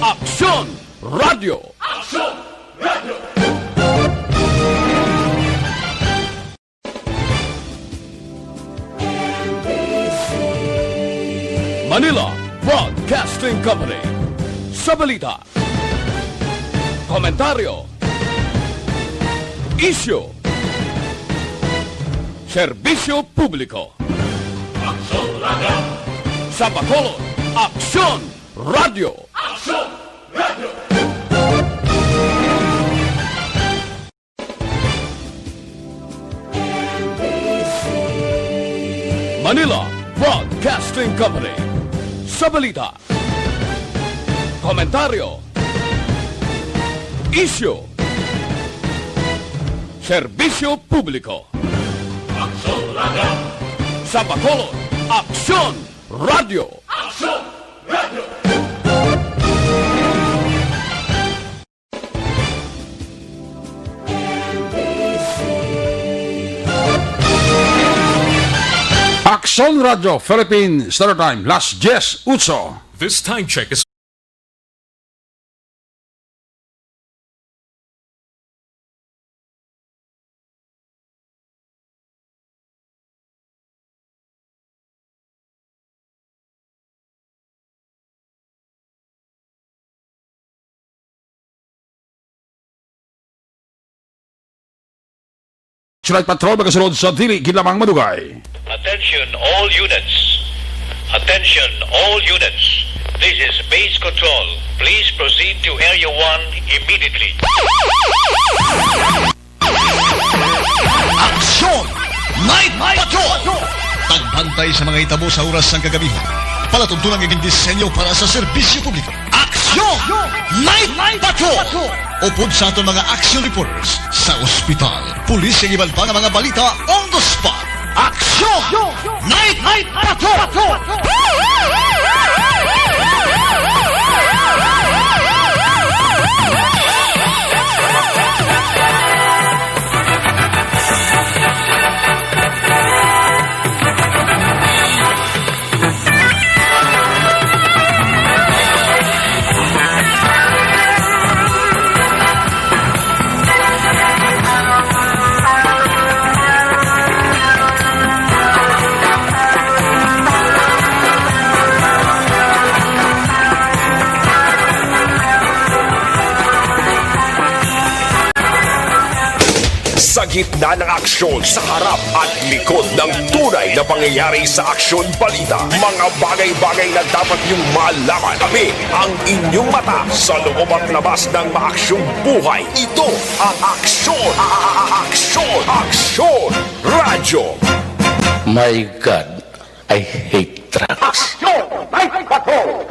Aksyon Radio! Aksyon Radio! Manila Broadcasting Company. Sa balita, komentaryo, isyu, serbisyo publiko. Aksyon Radio! Sa Bacolod, Aksyon Radio! Aksyon Radio! Manila Broadcasting Company. Sa balita, komentaryo, isyu, serbisyo publiko. Aksyon Radio! Sa Bacolod, Aksyon Radio! Aksyon Radio! Aksyon Radio Philippine Standard Time, Las 10:08. This time check is Sunay patrol magasunod sa dili ginlamang madugay. Attention all units. Attention all units. This is base control. Please proceed to Area 1 immediately. Aksyon! Night Patrol! Tagbantay sa mga itabo sa oras ng kagabihan. Palatuntunan ng disenyo para sa serbisyo publiko. Aksyon! Night Patrol! Upod sa aton mga action reporters sa ospital, pulis ang iban pa ng mga balita on the spot. Aksyon! Night Patrol! Sa gitna ng aksyon, sa harap at likod ng tunay na pangyayari sa aksyon balita, mga bagay-bagay na dapat niyong malaman. Kami ang inyong mata sa loob at labas ng maaksyong buhay. Ito ang Aksyon! Aksyon Radio! My God, I hate drugs. Aksyon! Night Patrol!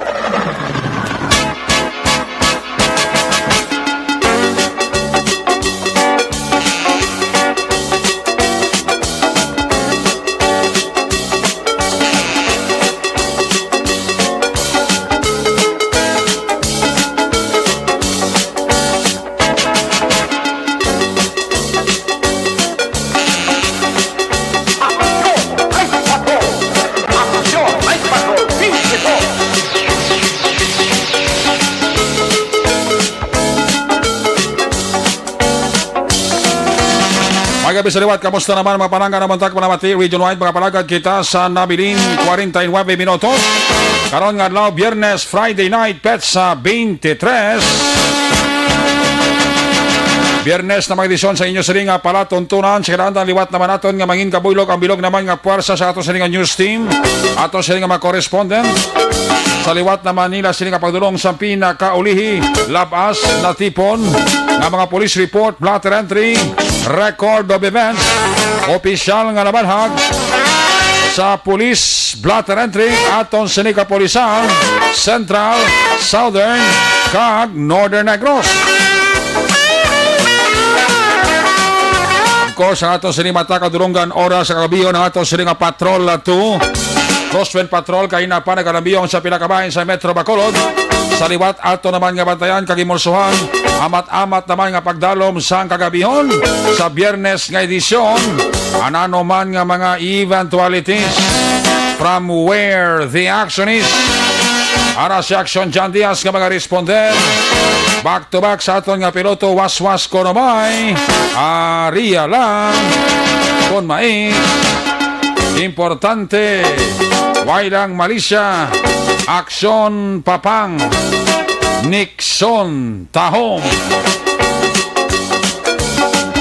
Gabi sa liwat, kamusta naman mga panangga na bantag panamati region-wide mga palagad kita sa Nabilin 49 minutos. Karon nga adlaw Biyernes, Friday night, petsa 23. Biyernes na mga edisyon sa inyo sa ringa palatuntunan. Sa kailangan liwat naman natin nga mangin kabuylog ang bilog naman nga puwersa sa ato sa ringa news team. Ato sa ringa mga correspondent. Sa liwat naman nila sila pagdulong sa pinakaulihi, labas na tipon nga mga police report, blotter entry, record of events, opisyal nga nabanhag sa police blotter entry aton sinika polisan, Central, Southern, kag Northern Negros. Of course, ang aton sinimata kadulungan oras sa kagabiyon ang aton sininga patrol 2. Crosswind Patrol kay na pa nagkalambiyong sa pinakabahin sa Metro Bacolod. Sa liwat ato naman nga bantayan kagimulsuhan amat-amat naman nga pagdalom sa kagabihon sa Biyernes nga edisyon. Anano man nga mga eventualities from where the action is. Ara si Action John Diaz nga mga respondent. Back to back sa aton nga piloto waswas ko namay. Aria lang. Kon mai. Importante. Wailang Malaysia. Action Papang. Nixon Tahong.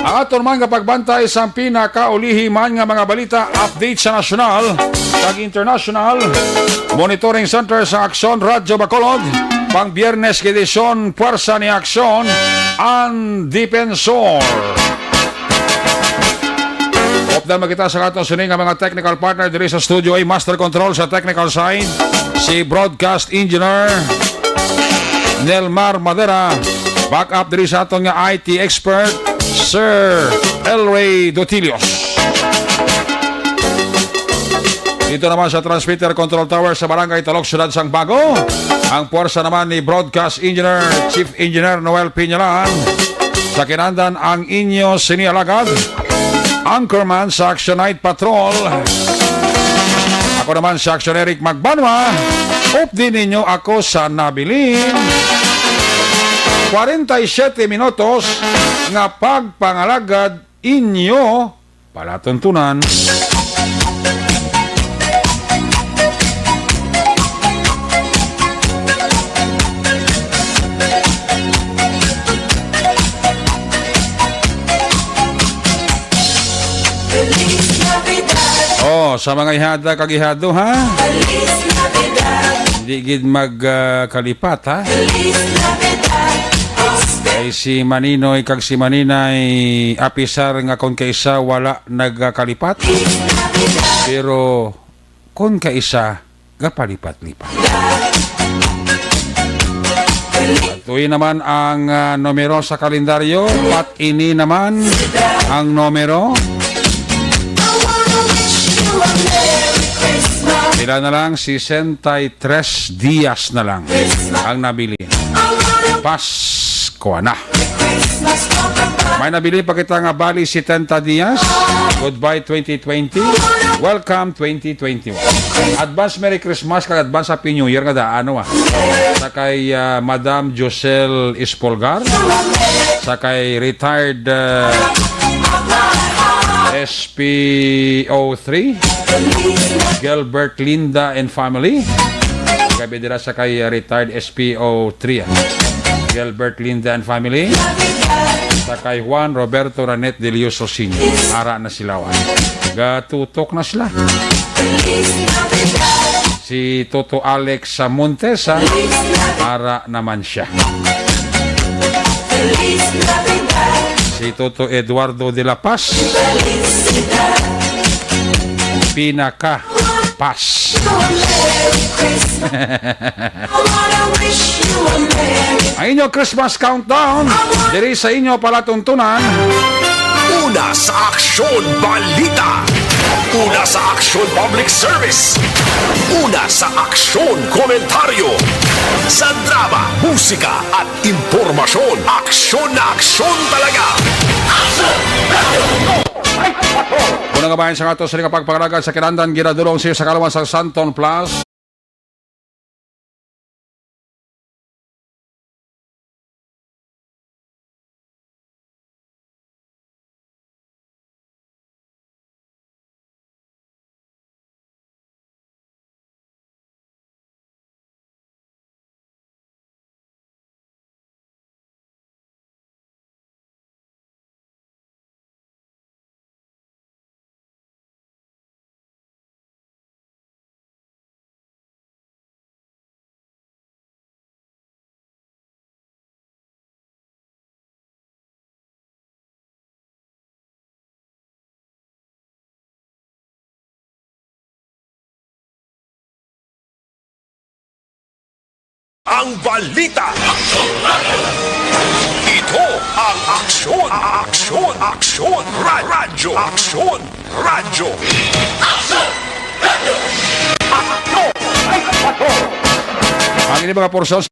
Ang aton man nga pagbantay sa pinakaulihiman nga mga balita, update sa nasyonal kag international, monitoring center sa Aksyon Radyo Bacolod, pang Biyernes edisyon Puwersa ni Aksyon, ang Dipensor. Opdan makita sa katong suning nga mga technical partner diri sa studio ay Master Control sa technical side, si Broadcast Engineer Nelmar Madera, backup diri sa aton nga IT expert Sir Elray Dotilios. Dito naman sa transmitter control tower sa Barangay Talok, Syudad Sang Bago, ang puwersa naman ni Broadcast Engineer Chief Engineer Noel Piñalan. Sa kinandan ang inyo sinialagad, Anchorman sa Action Night Patrol. Ako naman sa Action Eric Magbanwa. Hope din ninyo ako sa nabilin 47 minutos nga pagpangalagad inyo palatuntunan. Oh, sa mga ihada kag ihado ha. Hindi gid magkalipat ha. Ay si Maninoy kag si Maninay apisar nga kon kaisa wala nagkalipat. Pero kon kaisa gapalipat-lipat. Tuwi naman ang numero sa kalendaryo at ini naman ang numero. Sila na lang, 63 Dias na lang ang nabili. Pasko na. May nabili pa kita nga bali 70 Dias. Goodbye 2020. Welcome 2021. Advance Merry Christmas kag advance Happy New Year nga da ano sa kay Madam Josel Espolgar, sa kay retired SPO3 Gilbert Linda and family. Gabi dira sa kay retired SPO3 Gilbert Linda and family. Sa kay Juan Roberto Ranet de Leos Sr. Ara na sila. Gatutok na sila. Si Toto Alex Montesa, ara naman siya. Si Toto Eduardo de la Paz, pinaka Paz. Ang inyo Christmas countdown diri sa inyo palatuntunan. Una sa Aksyon Balita. Una sa Aksyon Public Service. Una sa Aksyon Komentaryo. Sa drama, musika at impormasyon. Aksyon na aksyon talaga. Unang kabayan sa ato sa pagpangalaga sa kinandan ginadulong siya sa kalawan sa Santon Plus. Ang balita. Ito ang aksyon, aksyon, aksyon, radyo, aksyon, radyo. Ang ini mga porsyon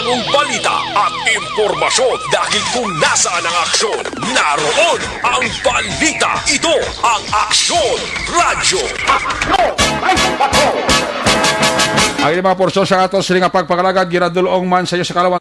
bagong balita at impormasyon dahil kung nasaan ang aksyon, naroon ang balita. Ito ang Aksyon Radyo. Ang ilang mga porsyon sa ato sila nga pagpakalagad, ginadulong man sa iyo sa kalawan.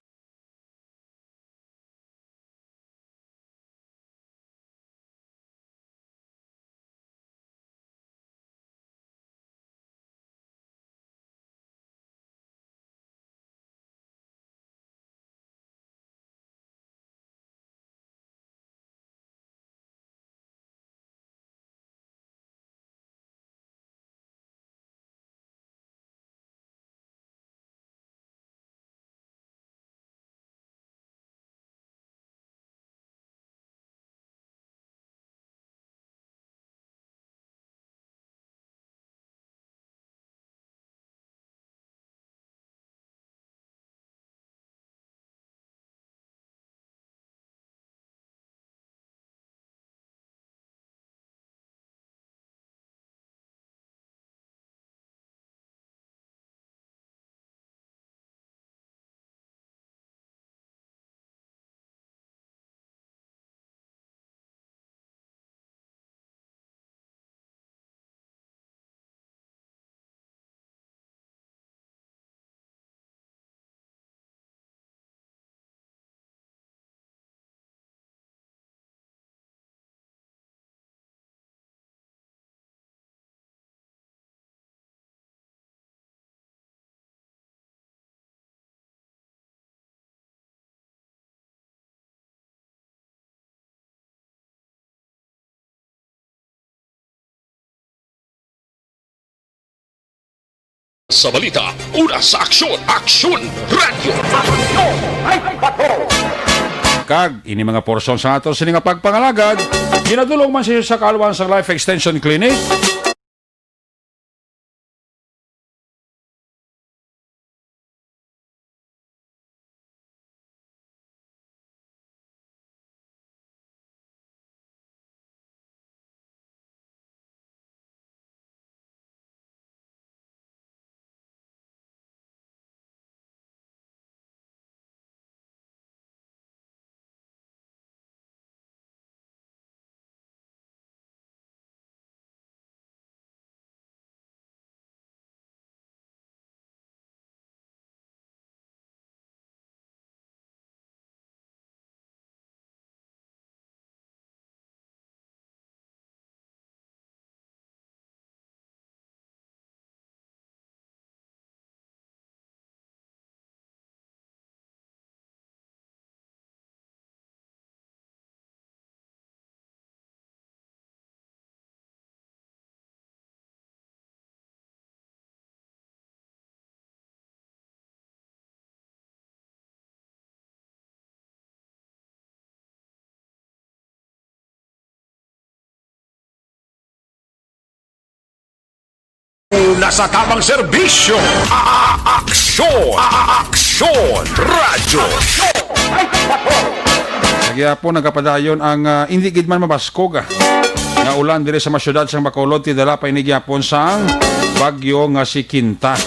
Sa balita, una sa aksyon, Aksyon Radyo. Kag, ini mga porsyon sa ato sila nga pagpangalagad, ginadulong man sa iyo sa kalawan sa Life Extension Clinic. Nasa tamang serbisyo, Aksyon Radyo. Nagyapon nagapadayon ang hindi gid man mabaskog nga ulan diri sa masyudad sang Bacolod ti dala pa inigyapon sang bagyo nga si Quinta.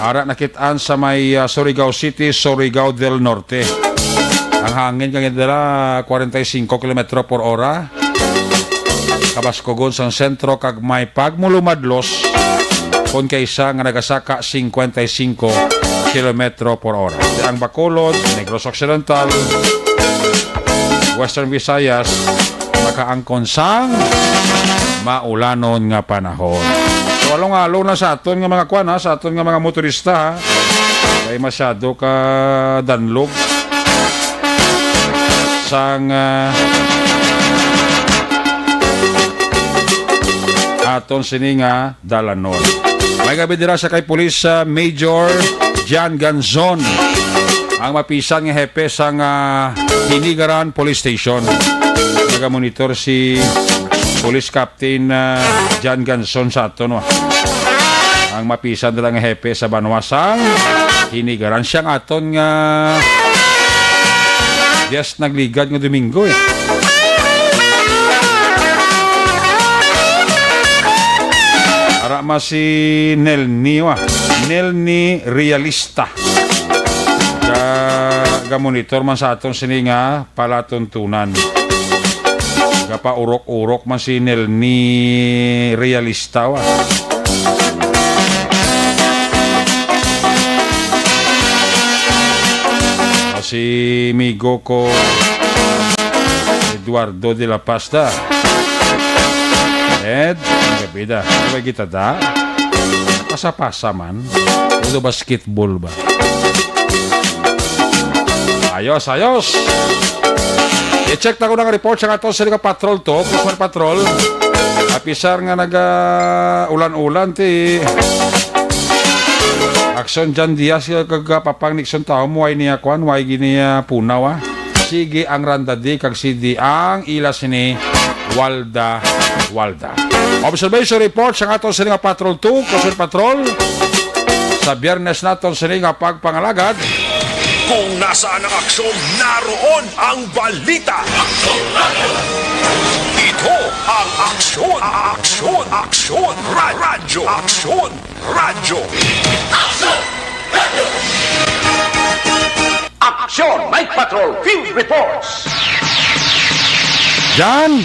Ara nakit-an sa may Surigao City, Surigao del Norte. Ang hangin kang dala 45 km/h. Kabaskogon sang sentro kag may pagmulumadlos kon kaysa nga nagasaka 55 km/h. Ang Bacolod, Negros Occidental, Western Visayas makaangkon sang maulanon nga panahon. So along na sa aton nga mga kwan sa aton nga mga motorista ha. Kay masyado ka danlog sang aton sini nga dalanon. May gabi dira sa kay Police Major Jan Ganzon, ang mapisan nga hepe sang Hinigaran Police Station. Naga-monitor si Police Captain Jan Ganzon sa aton. Ang mapisan dira nga hepe sa Banwasang Hinigaran. Siyang aton nga nagligad nga Domingo Arama si Nelni Realista. naga-monitor man sa atong sini nga palatuntunan. Nagapaurok-urok man sinil ni realista wa. Si migo ko Eduardo de la Pasta. Ed, ang gabi da. Ano kita da? Pasa-pasa man. Ito basketball ba? Ayos, ayos. I-check na ko ng report sa ato sa patrol to. Kusman patrol. Apisar nga ulan-ulan ti aksyon dyan diya siya kagapapang Nixon tao mo ay niya kwan, way giniya punaw sige ang randa di kag sidi ang ilas ni Walda. Observation report sa ato sa nga patrol 2, Kusman patrol. Sa biyernes naton sa nga pagpangalagad. Kung nasaan ang aksyon, naroon ang balita. Ito ang aksyon. Radyo. Action! Night Patrol Field Reports! Jan!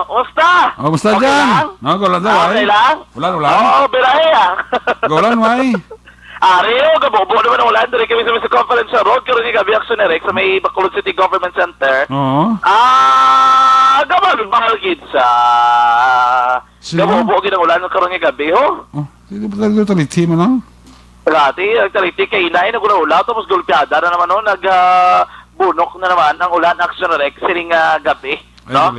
Musta? Kumusta Okay Jan? lang? Golan daw Okay lang? Ulan. Oo, birahe Golan way. Ariyo, gabobo naman ang ulan. Dari kami sa conference sa road. Karoon yung gabi action na sa may Bacolod City Government Center. Oo. Gabobo, mahal gid sa... Sino? Gabobo gid ang ulan karoon yung gabi, ho? Oh, sige ba talaga taliti mo no? Dati, nagtaliti kay inay, nag-ulaw, tapos gulpiada na naman, no? Bunok na naman ang ulan action na sining gabi. No?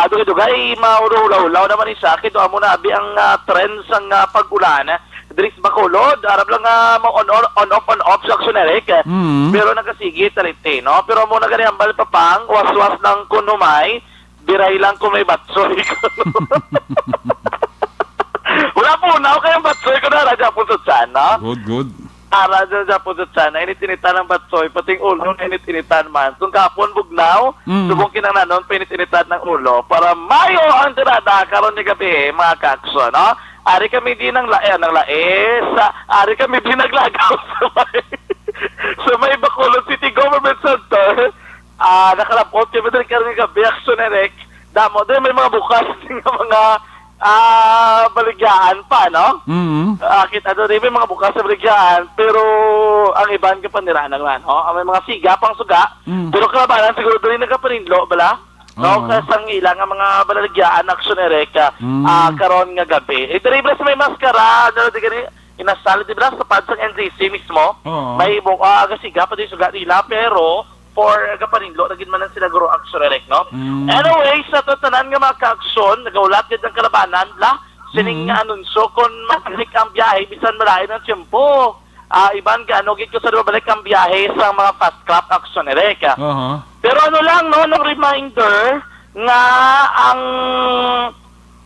Dugay-dugay, maulaw-ulaw naman yung sakit. Doon mo na, abi ang trends ang pag-ulan. Dris Bacolod, arab lang on-off sa aksyonerik. Pero nagkasigit taliti, no? Pero mo na ganyan, balpapang, was-was ng kunumay, biray lang kung may batsoy. Wala po na, kayang batsoy ko na, radya po sa tiyan, no? Good. Radya po sa tiyan, init-initan ng batsoy, pating ulo, init-initan man. Kung kapon bugnaw, subong kinananon, pinit-initan ng ulo, para mayo ang tirada, karon ni gabi, mga kakso, no? Ari kami din ng ari kami din naglagaw sa may Bacolod City Government Center. Nakalapot kami din karon ni gabi, aksyonerek. Damo din may mga bukas ng mga baligyan pa, no? Kita doon rin may mga bukas sa baligyan, pero ang iban ka pa niranan man, no? May mga siga pang suga, pero kalabanan siguro doon rin nagkaparinlo, bala? No, kasang ilang ang mga baligyan, aksyonerek, karon nga gabi. Ito rin sa may maskara, ano, di gani, inasali, di ba, sa padsang NCC mismo, may siga pa din suga nila, pero for kaparinlo, naging man sila guro aksyonerek, no? Anyway, sa tatanan nga mga ka-aksyon, nagaulat din ng kalabanan, sining anunsyo kung mabalik ang biyahe, bisan malayo ng tiyempo. Iban ka, git ko sa balik ang biyahe sa mga fast crop aksyonerek. Pero ano lang, no, ng reminder nga ang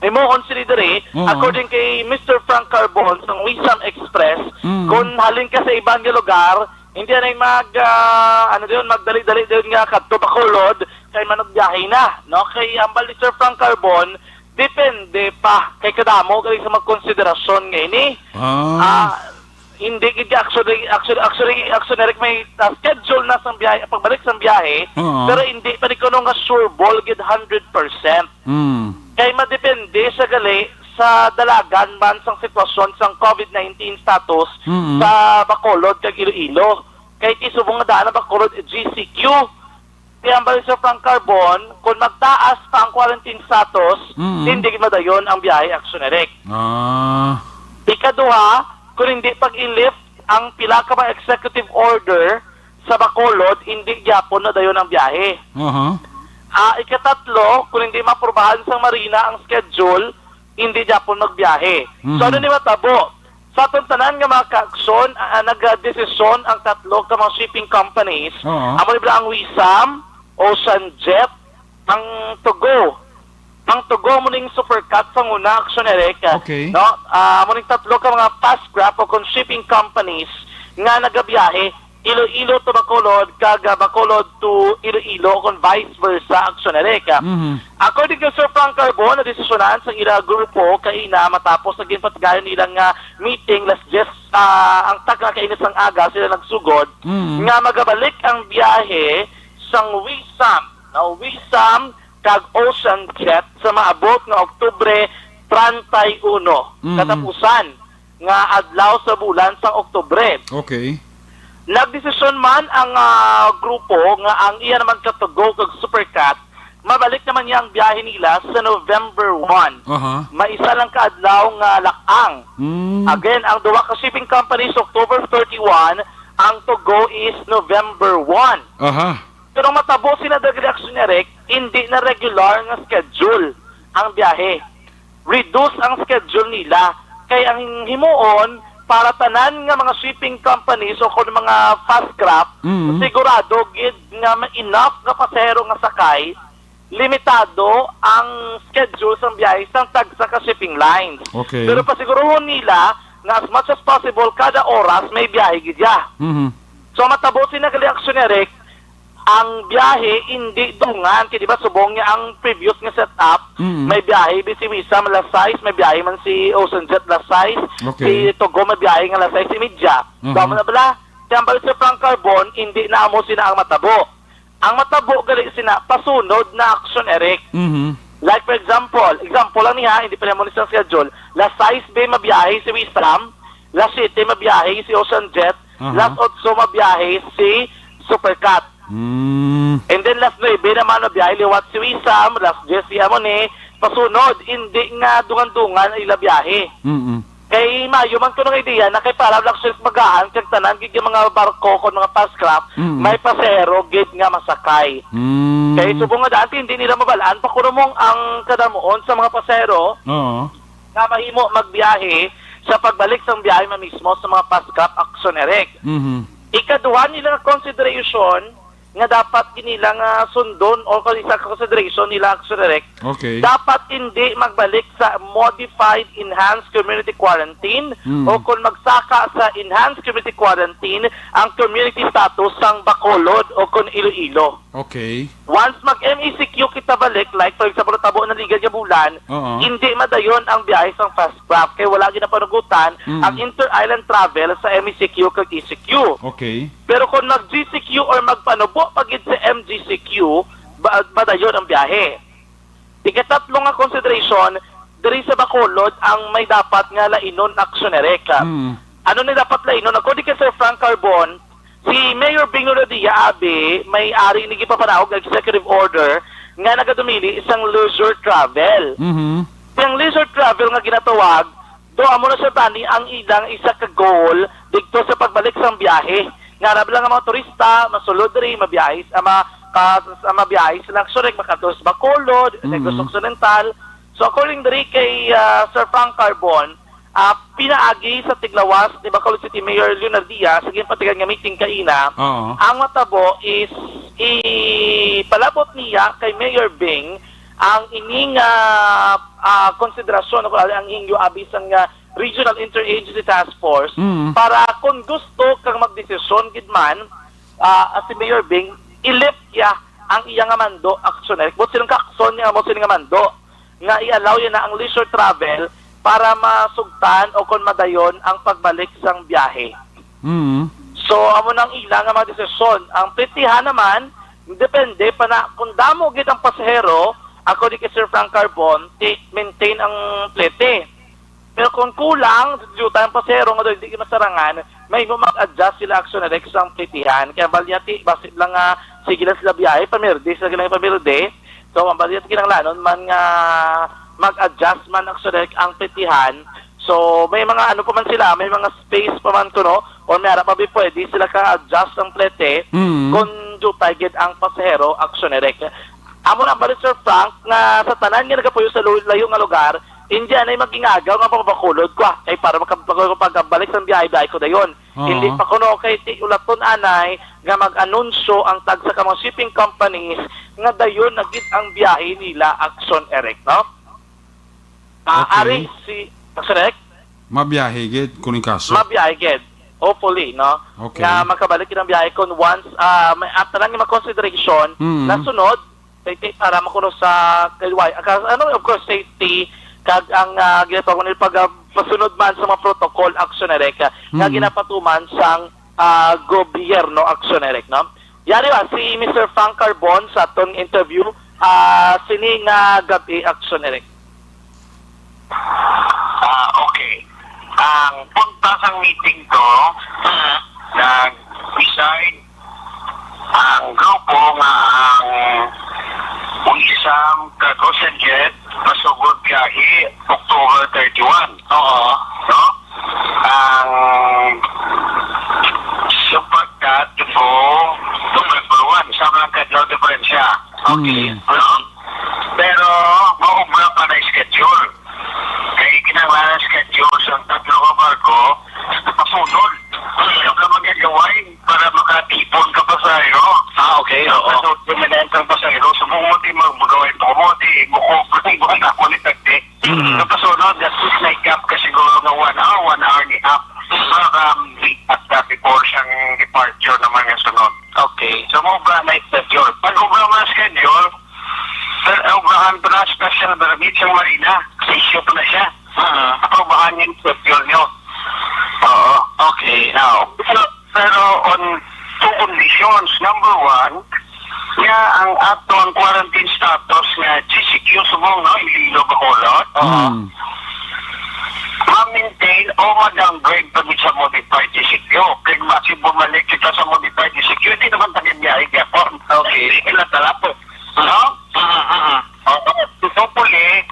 mo consider according kay Mr. Frank Carbon ng Wisam Express, kung halin ka sa ibang lugar, hindi na magdali-dali din nga kadto Bacolod kay managbiyahe na, no? Kay ambal ni Sir Frank Carbon, depende pa kay kadamo kay sa magkonsiderasyon ngayon hindi gid actually may schedule na sang biyahe pagbalik sang biyahe, pero hindi pa kuno nga sure ball gid 100%. Kay madepende sa gali sa dalagan man sang sitwasyon sang COVID-19 status sa Bacolod kag Iloilo. Kay isubong nga daan Bacolod GCQ. Kaya ang sa Frank Carbon, kung magtaas pa ang quarantine status, hindi madayon ang biyahe aksyonerek. Ikaduha, kung hindi pag-i-lift ang pila ka mga executive order sa Bacolod, hindi gyapon na dayon ang biyahe. Ikatatlo, kung hindi maprubahan sa Marina ang schedule, hindi gyapon magbiyahe. So ano ni matabo? Sa tanan nga mga ka-aksyon, nag-desisyon ang tatlo ka mga shipping companies. Amo nila ang Wisam, Ocean Jet, ang Togo. Ang Togo mo ning Supercut sa una aksyonerek. Okay. No? Mo ning tatlo ka mga fast graph o kung shipping companies nga nagabiyahe Iloilo to Bacolod, kag Bacolod to Iloilo, kung vice versa, aksyon erek. According to Sir Frank Carbon, na desisyonan sa ilang grupo kaina matapos naging patgayon nilang meeting last just ang tag na kainis ng aga sila nagsugod nga magabalik ang biyahe sang Wisam. Now, Wisam kag Ocean Jet sa maabot nga Oktubre 31. Katapusan nga adlaw sa bulan sang Oktubre. Okay. Nagdesisyon man ang grupo nga ang iya naman katugo kag Supercat, mabalik naman niya ang biyahe nila sa November 1. Maisa lang kaadlaw nga lakaang. Again, ang duwa ka shipping companies October 31, ang to go is November 1. Pero matabo sila reaction niya rek, hindi na regular nga schedule ang biyahe. Reduce ang schedule nila. Kaya ang himuon para tanan nga mga shipping companies o kung mga fast craft, sigurado gid nga enough nga pasahero nga sakay, limitado ang schedule sa biyahe sang tagsa ka shipping lines. Okay. Pero pasiguruhon nila nga as much as possible kada oras may biyahe gid ya. So matabo sina gali aksyonerek, ang biyahe hindi dungan kaya diba subong niya ang previous nga setup. May biyahe si Wisam alas 6, may biyahe man si Ocean Jet alas 6, si Togo may biyahe nga alas 6:30. Damo na bala. Kaya ang balik sa Frank Carbon, hindi na amo sina ang matabo. Ang matabo gali sina pasunod na action erek. Like for example lang niya, hindi pa naman isang schedule. Alas 6 may mabiyahe si Wisam, alas 7 mabiyahe si Ocean Jet, alas 8 mabiyahe si Supercat. And then last 9 naman na biyahe liwat si Wisam, last Jesse Amone, pasunod, hindi nga dungan-dungan ila biyahe. Kay mayo man ko ng idea na kay para laksyon magahan, kag tanan gid yung mga barko kon mga fast craft, may pasero gid nga masakay. Kay subong nga dati hindi nila mabalaan pa kurumong ang kadamuon sa mga pasero. Nga mahimo magbiyahe sa pagbalik sa biyahe mismo sa mga fast craft action erek. Ikaduha nila consideration nga dapat kinilang sundon o isa consideration nila action direct. Dapat hindi magbalik sa modified enhanced community quarantine o kung magsaka sa enhanced community quarantine ang community status sang Bacolod o kung Iloilo. Once mag-MECQ kita balik, like for example tabo na liga niya bulan, hindi madayon ang biyahe sang fast craft kaya wala ginapanugutan ang inter-island travel sa MECQ kag ECQ. Pero kung mag-GCQ or magpanubo pagid sa MGCQ, madayon ang biyahe. Ikatatlo nga consideration, diri sa Bacolod ang may dapat nga lainon action ereka. Ano ni dapat lainon? According kay Sir Frank Carbon, si Mayor Bing Rodia Abe may ari ni gipapanahog ang executive order nga nagadumili isang leisure travel. Yung leisure travel nga ginatawag, do amo na siya tani ang ilang isa ka goal dito sa pagbalik sa biyahe. Nga lang ang mga turista, masulod rin, mabiyahe, mabiyahe sila Aksurek, makatos Bacolod, Negros Occidental. So according diri kay Sir Frank Carbon, pinaagi sa Tiglawas ni Bacolod City Mayor Leonard Diaz, sige patigan nga meeting kaina, ang matabo is ipalabot niya kay Mayor Bing ang ining konsiderasyon, ang ingyo abis ang Regional Interagency Task Force para kung gusto kang magdesisyon gidman si Mayor Bing ilip ya ang iyang mando action but silang kakson niya mo silang mando nga i-allow niya na ang leisure travel para masugtan o kung madayon ang pagbalik sang biyahe. So amo nang ilang nga mga desisyon. Ang petihan naman depende pa na kung damo gid ang pasahero according kay Sir Frank Carbon maintain ang plete. Pero kung kulang, dito tayong pasero nga doon, hindi masarangan, may mag-adjust sila action na sa plitihan. Kaya balyati, basit lang sige lang sila biyahe, pamirde, sila lang pamirde. So, ang balyati kinang lanon, man nga mag-adjust man action ang plitihan. So, may mga ano pa man sila, may mga space pa man kuno, o may harap pa pwede sila ka-adjust ang plete, kung dito tayo ang pasahero action na Amo na balik Sir Frank, nga sa tanan nga nagapuyo sa layo nga lugar, Indian ay magingagaw nga pamabakulod ko ay para makapagabalik sa biyahe ko dayon. Hindi pa kuno kay ulaton anay nga mag-anunsyo ang tagsa ka mga shipping companies nga dayon nagit ang biyahe nila action erek, no? Ari si action erek? Mabiyahe gid kuning kaso. Mabiyahe gid. hopefully, no? Okay. Nga makabalik ng biyahe kon once may after lang yung consideration na sunod para makuno sa kaliway. Of course, safety kag ang ginatawag nila pag pasunod man sa mga protocol actionerek nga ginapatuman sang gobyerno actionerek, no? Yari ba si Mr. Frank Carbon sa atong interview sining gabi actionerek. Okay. Ang punta sa meeting ko, nag-decide ang grupo nga ang isang Oceanjet masugod biyahe October 31. Oo. No? Ang sapagkat ito November 1. Sama lang kadlaw diferensya. Okay. No? Pero maubra pa na schedule. Kaya kinanglan schedule sa tatlo ka barko pasunod. Yung ka magagaway para makatipon ka pa sa iyo. Okay. Oo. Dominant ang pasahero. Sumuti magagaway ito. Muti. Mukukuli mo na ako ni Tagde. Kapasunod, that is like up ka siguro ng 1 hour ni up. Para at before siyang departure naman yung sunod. Okay. So, mubra na schedule. Pag ubra mo na schedule, ubrahan pa na special permit sa Marina. Issue pa na siya. Aprobahan yung schedule nyo. Oo. Okay. Now, pero on two conditions. Number one, nga ang atong quarantine status nga GCQ sumong no, Iloilo Bacolod. Ma-maintain o ma-downgrade pagit sa modified GCQ. Kaya masih bumalik kita sa modified GCQ, hindi naman tagin-biyahe gapon. Okay. Ilan talapos. No? Hopefully,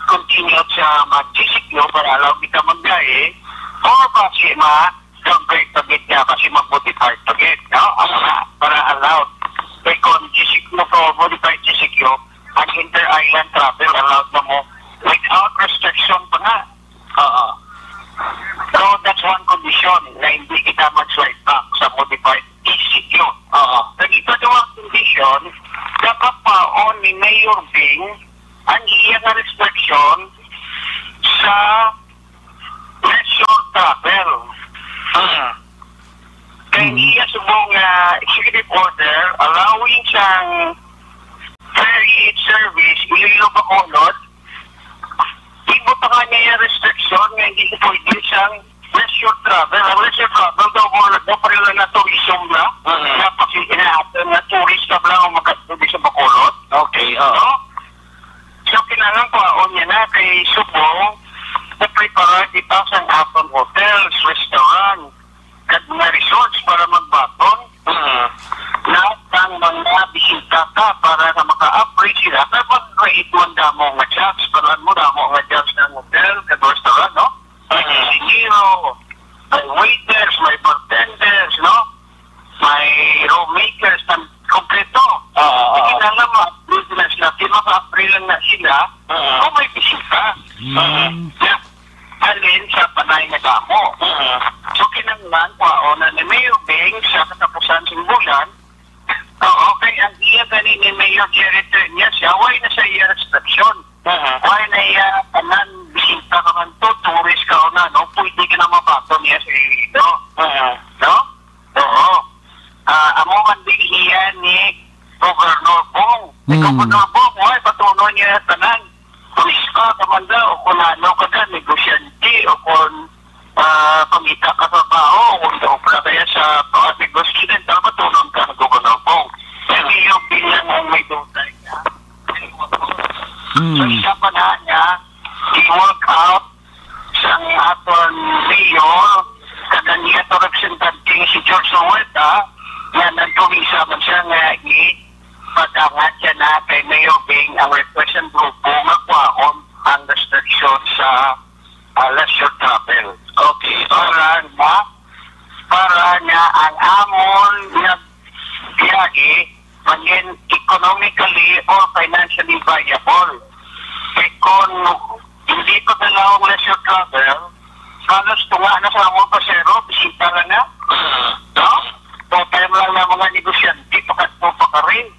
continue sa mag-GCQ para alaw kita mag-biyahe o kasi ma-downgrade pagit niya kasi mag-modified pagit. No? Para allowed. Kaya kung GCQ to modified GCQ, ang inter-island travel allowed na mo without restriction pa nga. So that's one condition na hindi kita mag-swipe back sa modified GCQ. Then ito dalawang condition, dapat pa on ni Mayor Bing ang iyang restriction sa leisure travel. Kaya iya subong executive order allowing siyang ferry service Iloilo Bacolod. Ibot nga niya yung restriction nga hindi pwede siyang leisure travel. Ang leisure travel daw mo parila na tourism na. Napaki inaatan na tourist ka lang ang magkatubi sa Bacolod. Okay, oo. So kailangan paon niya na kay Subong na prepare dito sa atong hotels, restaurant, at mga resorts para magbaton. Na ang mga bisita ka para na maka-upgrade sila. Pero pag-rate mo ang damo nga jobs, parang mo damo nga jobs ng hotel, at restaurant, no? May engineero, may waiters, may bartenders, no? May room makers, kompleto. Kailangan ma-upgrade na sila. Kaya maka-upgrade lang na sila, o may bisita. Alin sa panay na damo. So kinanglan na ni Mayor Bing sa katapusan ng bulan, okay, ang iya ganin ni Mayor Jerry Treñas, why na sa iya restriction? Why na iya bisita ka man to, tourist ka o na, no? Pwede ka na mabato niya sa ito. No? Oo. Amo man din iya ni Governor Bong. Ni Governor Bong, patunoy niya tanan. Turis ka, kamanda, o kung ano ka na, negosyante, o kung pamita ka sa tao, o kung kaya sa negosyon, dapat tulong ka ng Governor Bong. Kasi yung bilang ang may dutay niya. So, isa pa na niya, i-work out sa aton mayor, kaganya to representante si George Huerta, na nagkumisa man siya nga pag-angat siya na kay Mayor Bing ang represent grupo magwaon ang restriction sa leisure travel. Okay, para niya ang amon na biyahe maging economically or financially viable. Kaya kung hindi pa dalawang leisure travel, halos tunga na sa amon pasero, bisita lang na. No? So, time lang na mga negosyante, pakatpo pa ka rin.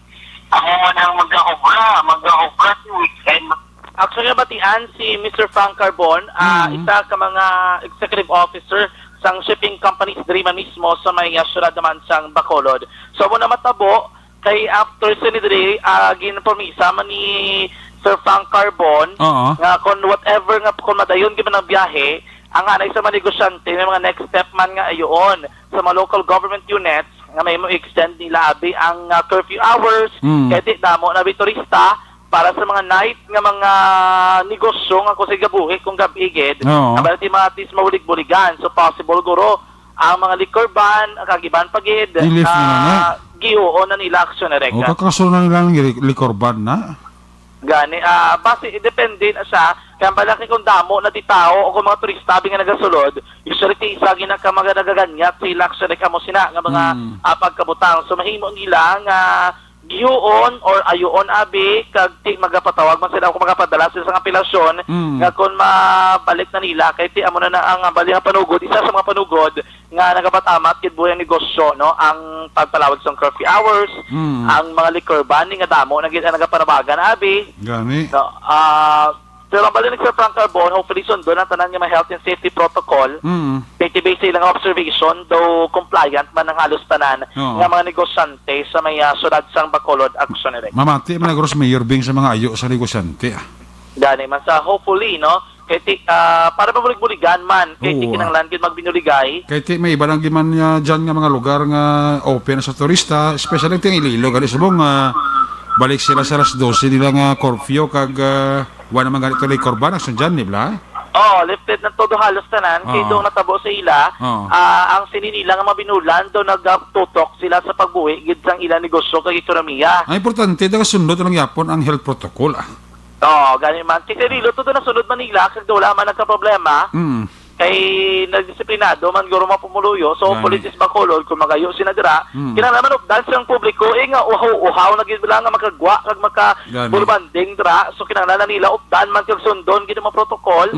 Ako man ang mag-ahobra weekend. Actually, nabatian si Mr. Frank Carbon, isa ka mga executive officer sang shipping companies diri man mismo sa may syudad naman sang Bacolod. So mo na matabo kay after sinidri ginpromisa man ni Sir Frank Carbon Oo. nga kung whatever nga kung madayon gyud man ang biyahe, ang anay sa mga negosyante may mga next step man nga ayon sa mga local government units nga may mo extend nila abi ang curfew hours kay di damo na turista para sa mga night nga mga negosyo nga kung sa gabuhi kung gabigid Oo. ang balati matis maulig-buligan. So possible guro ang mga liquor ban ang kagiban pagid I-lift nila na. giuon na nila aksyon na O kakasunan nila ng liquor ban na. gani base depende na siya kaya malaki kung damo na di tao o kung mga turista abi nga nagasulod usually ti isa gina ka mga nagaganyat sila aksyon kamo sina nga mga pagkabutang. So mahimo nila nga giuon or ayuon abi kag ti magapatawag man sila kung magapadala sila sa apelasyon nga kung mabalik na nila kay ti amo na ang balihang panugod isa sa mga panugod nga nagapatamat kid buhay ang negosyo no ang pagpalawag sa curfew hours ang mga liquor ban nga damo nagapanabagan abi Gani. no pero ang balik sa Frank Carbon, hopefully sundo na tanan nga may health and safety protocol. Base ilang observation, though compliant man ang halos tanan Oo. nga mga negosyante sa may syudad sang Bacolod action direct. Mamati man nagros Mayor Bing sa mga ayo sa negosyante. Gani man sa hopefully no kay para mabulig-buligan man kay Oo, kinanglan gid magbinuligay. Kaya may iba lang giman niya dyan nga mga lugar nga open sa turista, especially ting Iloilo, gani subong balik sila sa alas 12 nila nga curfew kag wala naman ganito lay korban ang dyan nila. Lifted na todo halos tanan kay Oo. doon natabo sa ila Oo. ang sinila nga mabinulan do nagtutok sila sa pagbuhi gid sang ila negosyo kag ekonomiya. Ang importante daw sundot lang yapon ang health protocol. Gani man kay Rilo todo na sunod Manila kag wala man nagka-problema. Kay nagdisiplinado man guro mapumuluyo so Gani. politis Bacolod kung magayo sinadira kinahanglan og dance ang publiko nga uhaw na gid nga makagwa kag Gani. bulbanding dira so kinahanglan nila updan man kag sundon gid mga protocol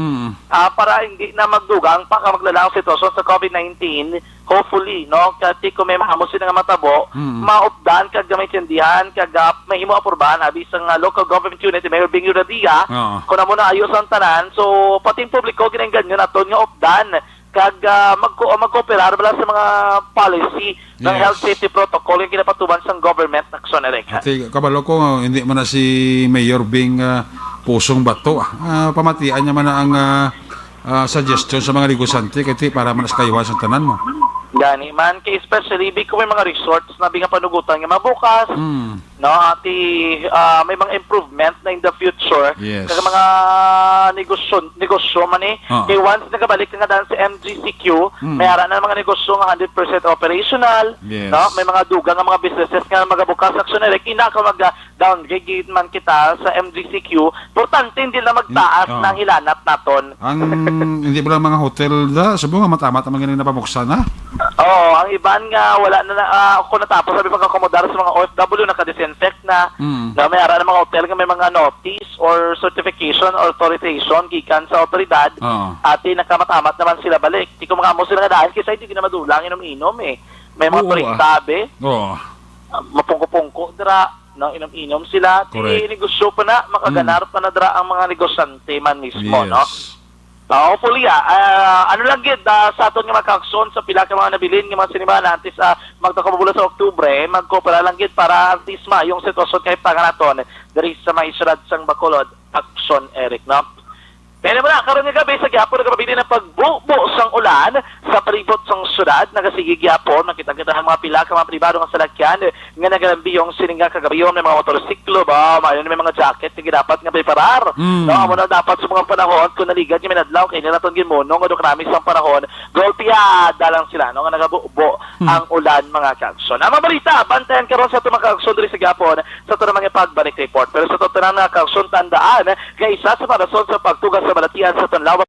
para hindi na magdugang pa ka maglalaong sitwasyon sa COVID-19 hopefully no kasi kung may mahamo sila nga matabo maupdan kag gamay tindihan kag mahimo apurbahan abi sa local government unit Mayor Bing Uradia Oo. kung amo na ayos ang tanan so pati yung publiko ginanggan yun aton nga updan kag magkooperar bala sa mga policy ng Yes. health safety protocol yung kinapatuban sa government action na rin. Ati kabalo ko hindi man na si Mayor Bing pusong bato. Pamatian niya man na ang suggestion sa mga negosyante kay para man sa kayuhan sa tanan mo. Gani man kay especially kung may mga resorts na binga panugutan nga mabukas no ati may mga improvement na in the future Yes. kag mga negosyo man kay once nakabalik nga dan sa MGCQ may ara na mga negosyo nga 100% operational Yes. no may mga dugang nga mga businesses nga magabukas action direct ina ka mag downgrade man kita sa MGCQ importante hindi na magtaas ng hilanat naton. Ang hindi ba lang mga hotel da subo nga matamat ang mga napamuksa na. Ang iban nga wala na ako natapos sabi pag-accommodar sa mga OFW naka-disinfect na na may ara ng mga hotel nga may mga notice or certification or authorization gikan sa otoridad ati nakamatamat naman sila balik di ko makamo sila nga dahil kasi hindi na madulang inom-inom may mga turista be mapungko-pungko dira no inom-inom sila ti Correct. negosyo pa na makaganar pa na dira ang mga negosyante man mismo no. Yes. Hopefully, ano lang gid sa aton nga makakson sa pila ka mga nabilin nga mga sinimana antes magtakabula sa Oktubre, magkoopera lang gid para antes yung sitwasyon kay panganaton diri sa may syudad sang Bacolod, Action Eric, no? Pero na karon nga gabi sa gyapon nagabili ng pagbubo sang ulan sa palibot sang syudad nagasigi gyapon nakita-kita ang mga pila ka mga pribado nga salakyan nga nagalambiyong sininga kagabiyon may mga motorsiklo ba may mga jacket nga dapat nga preparar no amo na dapat sa mga panahon kung naligad nga minadlaw kay nila ton gimonong nga krami sang panahon golpeada lang sila no nga nagabubo ang ulan mga kaakson. Ang balita bantayan karon sa tumang kaakson diri sa gyapon sa tumang pagbalik report pero sa totoong nga kaakson tandaan nga isa sa parason sa pagtugas sa balatian sa Tanlaw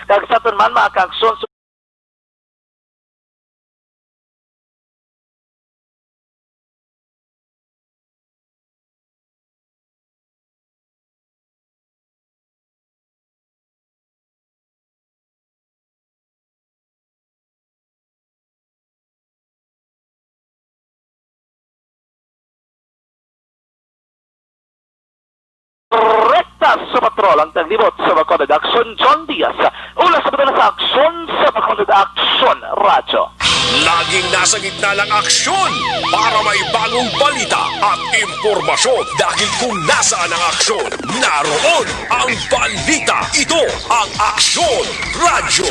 kag sa ton man makaaksyon rekta sa patrol ang taglibot sa Bacolod Action John Diaz. Una sa padala sa aksyon sa Bacolod Action Radyo. Laging nasa gitna ng aksyon para may bagong balita at impormasyon. Dahil kung nasaan ang aksyon, naroon ang balita. Ito ang Aksyon Radyo.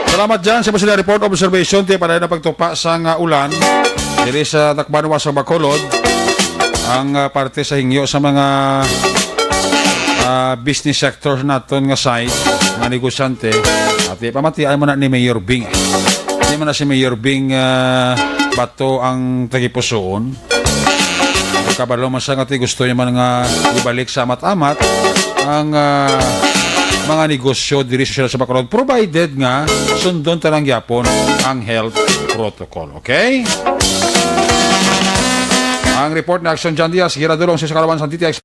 Salamat dyan sa Basila Report Observation. Tiyo para na pagtupa sa ulan. Dili sa Tacbanwa sa Bacolod. Ang parte sa hingyo sa mga business sector naton nga site, mga negosyante. At pamatian mo na ni Mayor Bing. Hindi mo na si Mayor Bing bato ang tagipusoon. Kabalo man siya nga gusto niya man nga ibalik sa amat-amat ang mga negosyo diri sa Bacolod, provided nga sundon talang gyapon ang health protocol. Okay? Ang report na Action John Diaz, giradulong sa Kalawan San Titi.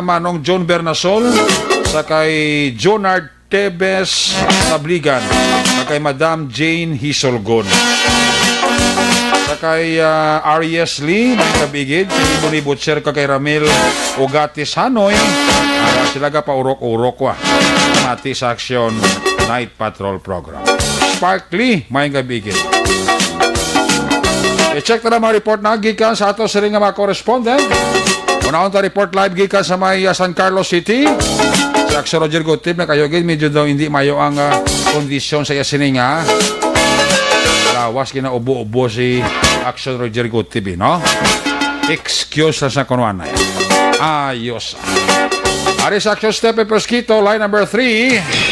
Manong John Bernasol sa kay Jonard Tebes Nabligan sa kay Madam Jane Hisolgon sa kay Arias Lee ng Kabigid si Muni Butcher kay Ramil Ugatis Hanoy sila ka paurok-urok mati sa Action Night Patrol Program. Spark Lee may Kabigid. I-check na mga report na gikan sa ato sa ring mga correspondent. Unahon ta report live gikan sa may San Carlos City. Si Action Roger Gutib na kayo medyo daw hindi mayo ang kondisyon sa yasininga. Lawas kina ubo-ubo si Action Roger Gutib, no? Excuse lang sa kunwana. Ayos. Aris Action Step Pesquito, line number 3.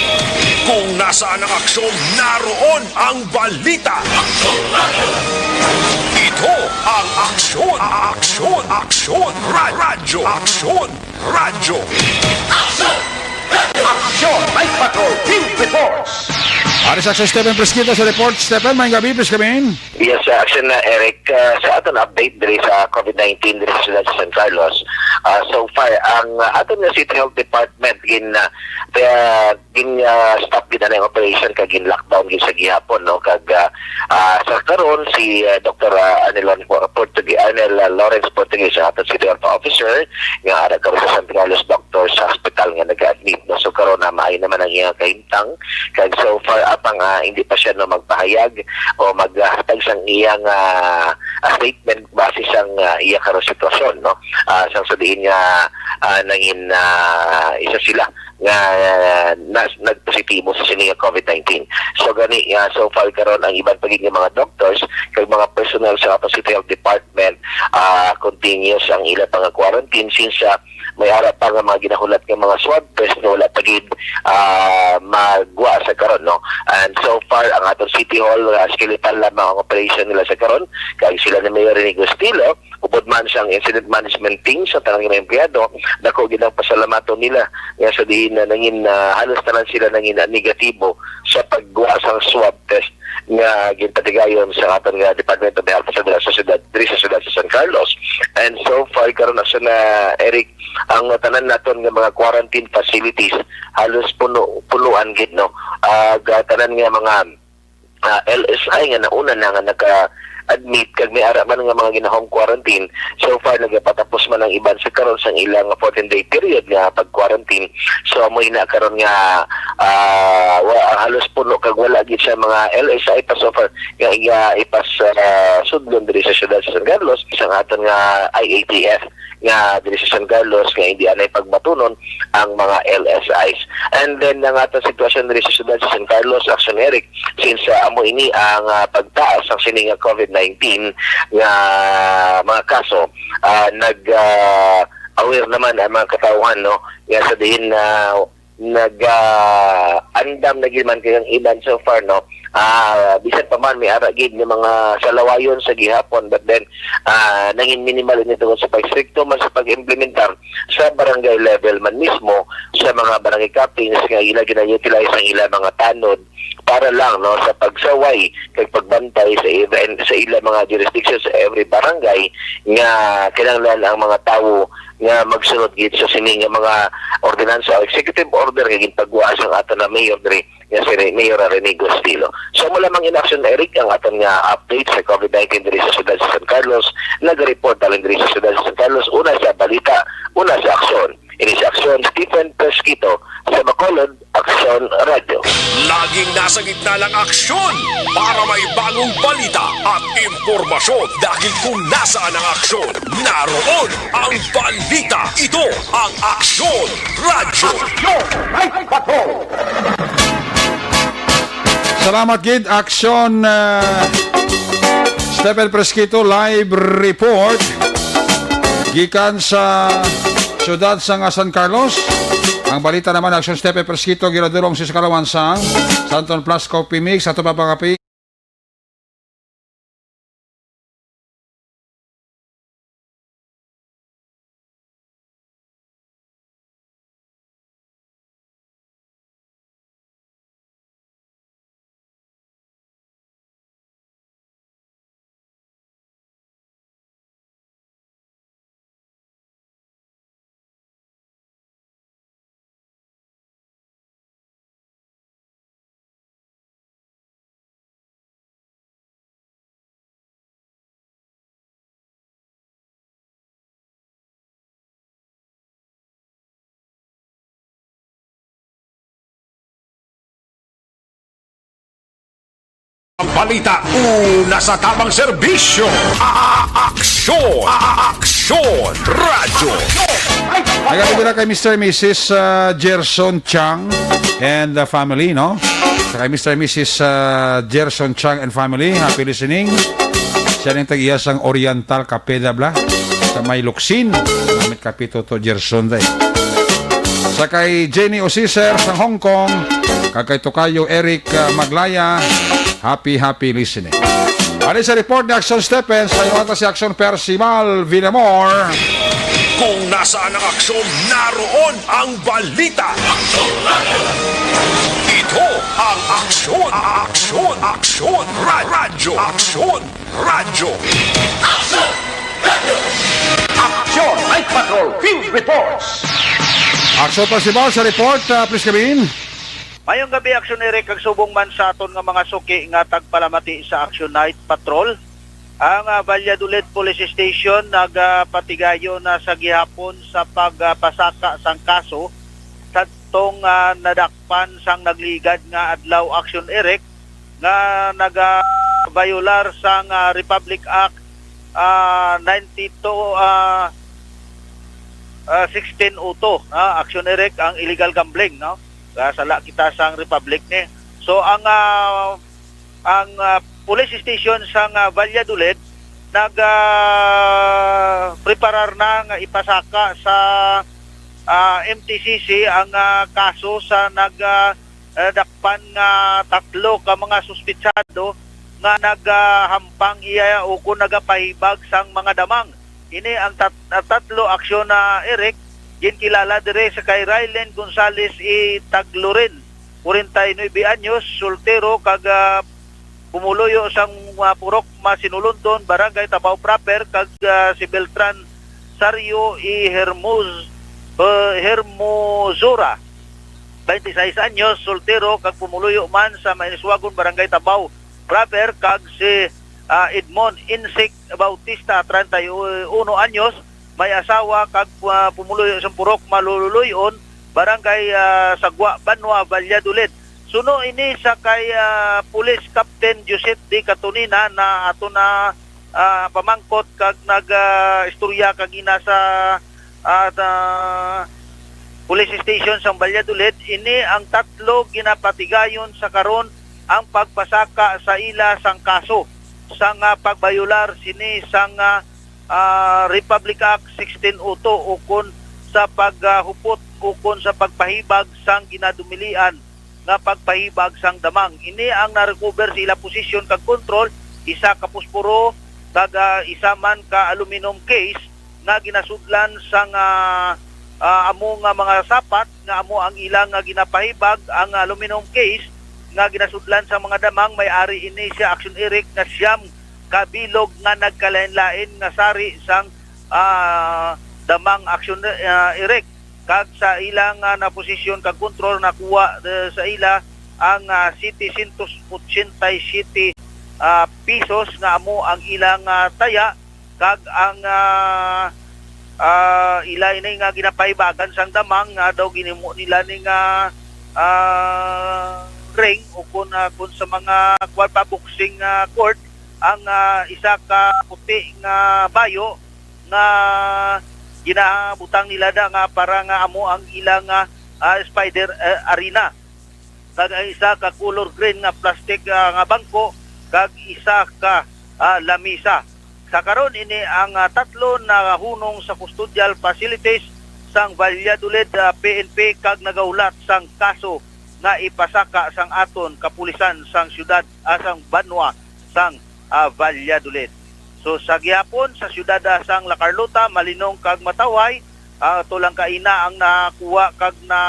Kung nasaan ang aksyon, naroon ang balita. Ito ang Aksyon, Aksyon, Aksyon, Radyo, Aksyon, Radyo. Aksyon, Night Patrol, Field Reports. Aris Action Stephen Pesquito sa report. Stephen, may gabi, please come in. Yes, Action na Eric. Sa aton update diri sa COVID-19 diri sa San Carlos. So far, ang aton na City Health Department stop gid na operation kag gin lockdown gid sa gihapon, no, kag sa karon si Dr. Anel Lawrence Portuguese sa aton City Health Officer nga ara karon sa San Carlos Doctor sa hospital nga nag-admit, no. So karon na maay naman ang iyang kahimtang kag so far apang hindi pa siya no magpahayag o maghatag sang iyang statement base sang iya karon sitwasyon, no. Sang sabihin nga nangin isa sila nga nagpositibo sa sininga COVID-19. So gani so far karon ang ibang pagiging mga doctors kag mga personnel sa ato City Health Department continuous ang ilang pang quarantine since may harap pa nga mga ginahulat ng mga swab test na wala pagid magwa sa karon, no. And so far ang atong City Hall skeletal lamang ang operation nila sa karon kag sila ni Mayor Rene Gustilo upod man siyang incident management team sa tanang mga empleyado dako gid ang pasalamaton nila nga sa diin na nangin halos tanan sila nangin negatibo sa pagwa sa swab test nga ginpatigayon sa aton nga Department of Health sa syudad sa San Carlos. And so far karon na Eric ang tanan naton nga mga quarantine facilities halos punuan gid, no. Tanan nga mga LSI nga nauna na nga naka-admit kag may ara man nga mga gina-home quarantine. So far nagapatapos man ang iban sa karon sa ilang 14-day period nga pag-quarantine. So amoy na karon nga halos puno kag wala gid siya mga LSI pa so far nga ipas sudlon diri sa siyudad sa San Carlos isang aton nga IATF nga diri sa San Carlos nga hindi anay pagbatunon ang mga LSIs. And then ang atong sitwasyon diri sa siyudad sa San Carlos, Action Eric, since amo ini ang pagtaas ng sining COVID-19 nga mga kaso, aware naman ang mga katauhan, no, nga sa diin na andam na gid man kayang iban so far, no. Bisan pa man may ara gid ni mga salawayon sa gihapon, but then nangin minimal nito sa pagstrikto man sa pag-implementar sa barangay level man mismo sa mga barangay captains nga ila gina-utilize ang ila mga tanod para lang, no, sa pagsaway kag pagbantay sa ila mga jurisdictions sa every barangay nga kinahanglan ang mga tawo nga magsunod gid sa sining nga mga ordinansa o executive order nga ginpagwaas ang aton na mayor diri nga si Mayor Rene Gostilo. So mula mang in-action, Eric, ang aton nga update sa COVID-19 diri sa siyudad sa San Carlos. Nag-report talin diri sa siyudad sa San Carlos, una sa balita, una sa aksyon. Ini sa aksyon, Stephen Pesquito, sa Bacolod, Aksyon Radio. Laging nasa gitna ng aksyon para may bagong balita at impormasyon. Dahil kung nasaan ang aksyon, naroon ang balita. Ito ang Aksyon Radio. Salamat gid Action Stephen Pesquito live report gikan sa siyudad sa San Carlos. Ang balita naman Action Stephen Pesquito giradulong si Kalawan sang Santon Plus Coffee Mix ato papakapi. Ang balita, una sa tamang serbisyo. Aksyon! Aksyon! Radyo! Nagkakita na kay Mr. and Mrs. Gerson Chang and the family, no? Sa kay Mr. and Mrs. Gerson Chang and family, happy listening. Siya rin tag-iyasang Oriental Kapedabla sa may Luksin. Namit kapito to Gerson day. Sa kay Jenny Osiser sa Hong Kong, kay Tokayo Eric Maglaya, happy listening. Ano sa report ni Action Stephen sa iwata si Action Percival Villamor. Kung nasaan ang aksyon, naroon ang balita. Ito ang Aksyon! Aksyon! Aksyon! Radyo! Aksyon! Radyo! Aksyon! Night Patrol Field Reports. Action Percival sa report, please come in. Mayong gabi, Action Eric, ang subong man sa aton nga mga suki nga tagpalamati sa Action Night Patrol. Ang Valladolid Police Station nagpatigayo na sa gihapon sa pagpasaka sang kaso sa tong nadakpan sang nagligad nga adlaw, Action Eric, nga nagbayular sang Republic Act 1602, Action Eric, ang illegal gambling, no? Sala kita sang Republic ni. So ang police station sang Valladolid preparar na nga ipasaka sa MTCC ang kaso sa dakpan nga tatlo ka mga suspitsado nga naghampang iya o kung nagapahibag sang mga damang. Ini ang tatlo aksyon na Eric ginkilala dire sa kay Rylen Gonzales Taglorin, 49 anyos, soltero, kag pumuluyo sang purok Masinulundon, barangay Tabaw proper, kag si Beltran Sario Hermosura, 26 anyos, soltero, kag pumuluyo man sa Mainiswagon, barangay Tabaw, Braver kag si Edmond Insik Bautista 31 anyos, may asawa kag pumuloy sa Purok Maluluyon, barangay Sagwa, Banwa, Valladolid. Suno ini sa kay Police Captain Joseph D. Catonina na ato na pamangkot kag nag-istorya kag ina sa police station sa Valladolid. Ini ang tatlo ginapatigayon sa karon ang pagpasaka sa ila sang kaso sang pagbayular sini sang Republic Act 1602 ukon sa paghupot ukon sa pagpahibag sang ginadumilian nga pagpahibag sang damang. Ini ang na-recover sa ila posisyon kag control, isa ka pusporo kag isa man ka aluminum case nga ginasudlan sang amo nga mga sapat nga amo ang ilang nga ginapahibag. Ang aluminum case nga ginasudlan sa mga damang may-ari ini siya Action Eric na siyam kabilog nga nagkalain-lain nga sari sang damang Action Eric. Kag sa ilang na posisyon kag kontrol nakuha sa ila ang 787 pesos nga amo ang ilang taya kag ang ila ini nga ginapahibagan sang damang nga daw ginimo nila ning ring o kung sa mga boxing court ang isa ka puti nga bayo nga ginabutang nila da nga para nga amo ang ilang spider arena. Kag isa ka color green nga plastic nga bangko kag isa ka lamisa. Sa karon ini ang tatlo na hunong sa custodial facilities sang Valladolid PNP kag nagaulat sang kaso nga ipasaka sang aton kapulisan sang syudad sang Banwa sang Valladolid. So sa gihapon sa syudad sang La Carlota malinong kag mataway tulang kaina ang nakuha kag na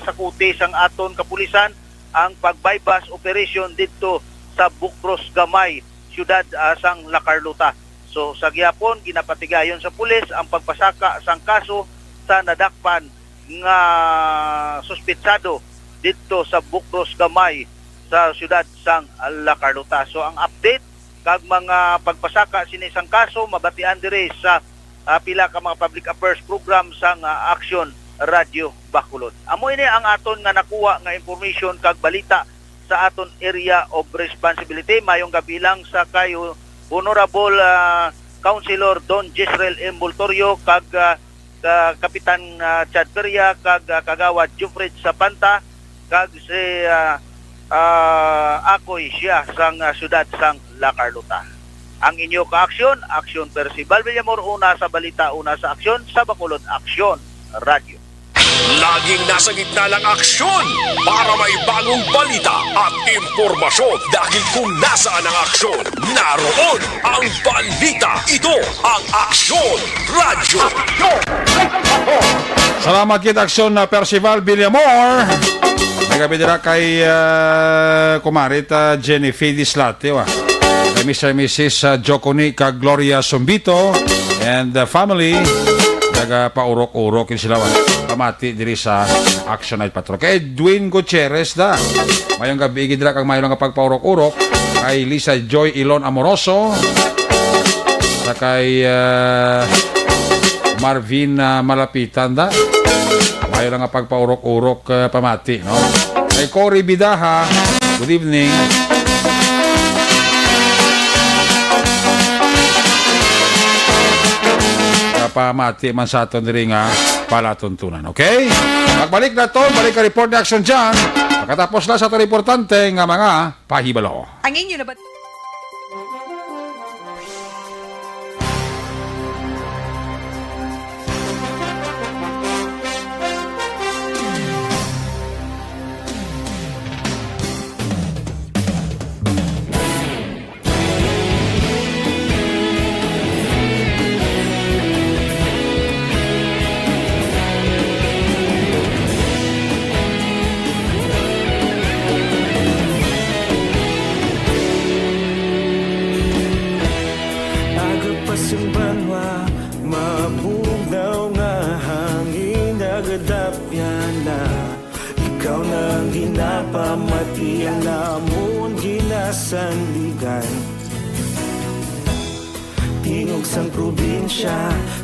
sakuti sang aton kapulisan ang pag-bypass operation dito sa Bukros Gamay syudad sang La Carlota. So sa gihapon ginapatigayon sa pulis ang pagpasaka sang kaso sa nadakpan nga suspitsado dito sa Bukros Gamay sa syudad sang La Carlota. So ang update kag mga pagpasaka sini sang kaso mabatian diri sa pila ka mga public affairs program sang Action Radio Bacolod. Amo ini ang aton nga nakuha nga information kag balita sa aton area of responsibility. Mayong gabi lang sa kayo Honorable Councilor Don Jezreel Embultorio kag Kapitan Chad Peria kag Kagawad Jufred Sapanta kag si ako'y siya sang syudad sang La Carlota. Ang inyo ka-aksyon, Aksyon Percival Villamor, una sa balita, una sa aksyon, sa Bacolod Aksyon Radio. Laging nasa gitna ng aksyon para may bagong balita at impormasyon dahil kung nasaan ang aksyon, naroon ang balita. Ito ang Aksyon Radio. Salamat kita Aksyon na Percival Villamor. Nagabi dira kay kumarit Jenny Fidis Lateo. Kay Mr. and Mrs. Joconi kag Gloria Sombito and the family. Naga paurok-urok yung sila. Pamati diri sa Action Night Patrol. Kay Dwayne Gutierrez da. Mayong gabi dira kag mayong nga pagpaurok-urok. Kay Lisa Joy Ilon Amoroso. Sa kay Marvin Malapitan da. Mayong nga pagpaurok-urok pamati, no? Kay Cory Bidaha. Good evening. Pamati man sa aton diri nga palatuntunan. Okay? Pagbalik na to, balik ka report na action dyan. Pagkatapos na sa ito importante nga mga pahibalo. Ang inyo na ba? Bayan namon ginasandigan, tingog sang probinsya,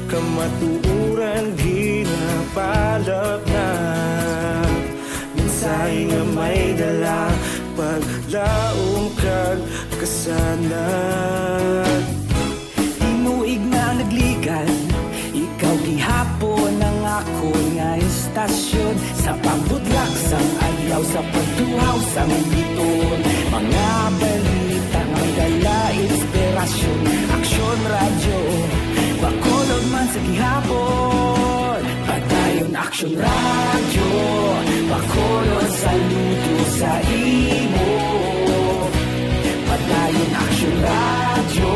kamatuuran ginapalap na. Minsay nga may dala, paglaom kag kasanad. Tinuig na nagligan, ikaw gihapon ang ako nga istasyon. Sa pagbutlak sang ayaw, sa pagtuhaw sang biton, mga balita nga dala inspirasyon. Aksyon radyo, bakolod man sa gihapon. Padayon aksyon radyo, bakolod saludo sa imo. Padayon aksyon radyo,